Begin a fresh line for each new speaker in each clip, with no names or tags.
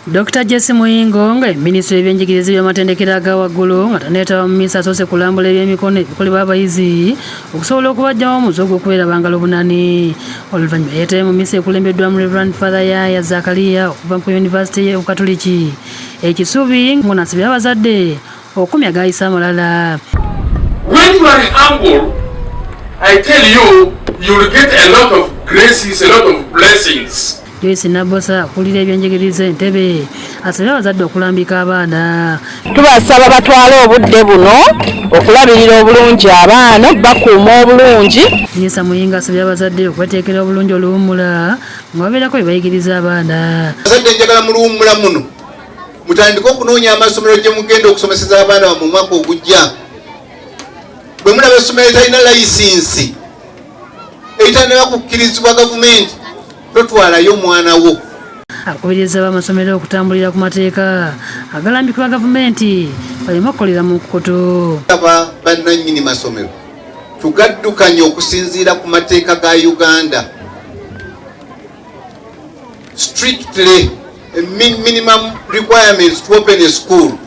Dr.JC Muyingo nga Minisita eby'enjigiriza eby'amatendekero aga waggulu nga taneetaba mu misa asoose kulambula eby'emikono ebikolebwa abayizi okusobola okubajjawo omuze ogw'okubeera bangalo bunani. Oluvannyuma yeetabe mu misa ekulembeddwamu Reverend Father Yaya Zakaliya okuva ku Yunivasite y'Obukatoliki ekisubi ng'onasabye abazadde okumya agayisa amalala.
When you are in Angola, I tell you, you will get a lot of graces, a lot of blessings.
Joyce Nabosa akulira ebyenjigiriza entebbe asabye abazadde okulambika abaana.
Tubasaba batwale obudde buno okulabirira obulungi abaana bakuuma obulungi.
Minisita Muyingo asabye abazadde okweteekera obulungi oluwummula nga babeerako bye bayigiriza abaana.
Abazadde njagala mu luwummula muno mutandike okunoonya amasomero gye mugenda okusomeseza abaana mu mwaka ogujja. Bwe mulaba essomero etalina layisinsi eritandika kukkirizibwa gavumenti totwalayo mwana wo.
Akubiriza abamasomero okutambulira ku mateeka agalambikibwa gavumenti baleme okukolera mu nkukutu.
Bannannyini masomero tugaddukanye okusinziira ku mateeka ga Uganda. Strictly minimum requirements to open a school.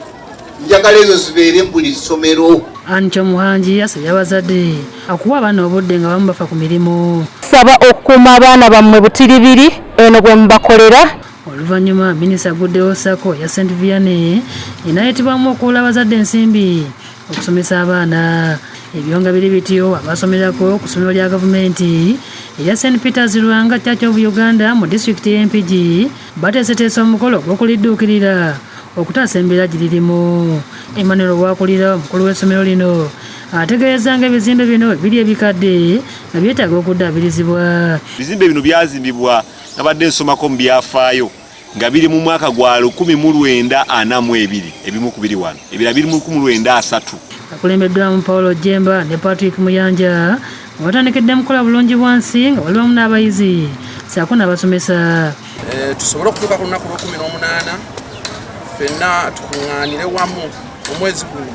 Njagala ezo zibeere buli ssomero.
Ancho Muhanji asabye abazadde akuwa abaana obudde nga bamu bafa ku mirimu.
Saba okukuuma abaana bammwe butiribiri eno bwe mubakolera.
Oluvannyuma Minisita aguddewo SACCO ya St.Vianne enaayitibwamu okuwula abazadde ensimbi okusomesa abaana. Ebyo nga biri bityo abasomerako ku ssomero lya gavumenti erya St. Peter's Lwanga Church of Uganda mu disitulikiti y'Empigi bateeseteese omukolo gw'okulidduukirira okutaasa embeera giririmu. Emmanuel Wakulira omukulu w'essomero lino ategeeza nga ebizimbe bino biri ebikadde nga byetaaga okuddaabirizibwa.
Ebizimbe bino byazimbibwa nabadde nsomako mu byafaayo nga biri mu mwaka gwa 1942 ebimu ku biri wano ebirala biri mu 1903.
Akulembeddwamu Paulo Jemba ne Patrick Muyanja nga batandikiddde mukola bulungi bwansi nga bali wamu n'abayizi ssaako n'abasomesa.
Tusobole okutuuka ku lunaku lw'18 ffenna tukuŋŋaanire wamu omwezi guno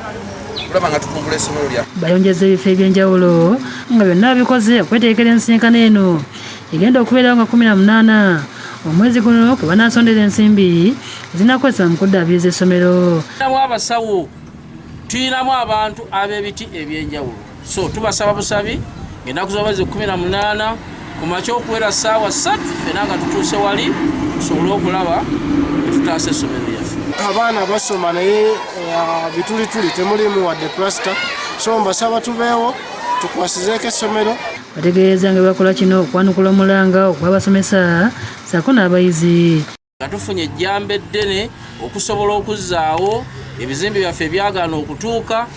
tulaba nga tukumbula essomero lyaffe.
Bayonjeza ebifo eby'enjawulo nga byonna babikoze okweteekera ensinkano eno egenda okubeerawo nga 18 omwezi guno kwe banaasondera ensimbi ezinakozesebwa mu kuddaabiriza essomero.
Tulinamu abasawo, tulinamu abantu ab'ebiti eby'enjawulo, so tubasaba busabi ng'ennaku z'omwezi 18 ku makya okuwera ssaawa 3 ffenna nga tutuuse wali tusobole okulaba etutaasa essomero lyaffe.
Abaana basoma naye bitulituli temulimu wadde plasita, so mbasaba tubeewo tukwasizeeko essomero.
Bategeeza nga bakola kino okwanukula omulanga ogw'abasomesa ssaako n'abayizi.
Nga tufunye ejjambe eddene okusobola okuzzaawo ebizimbe byaffe ebyagaana okutuuka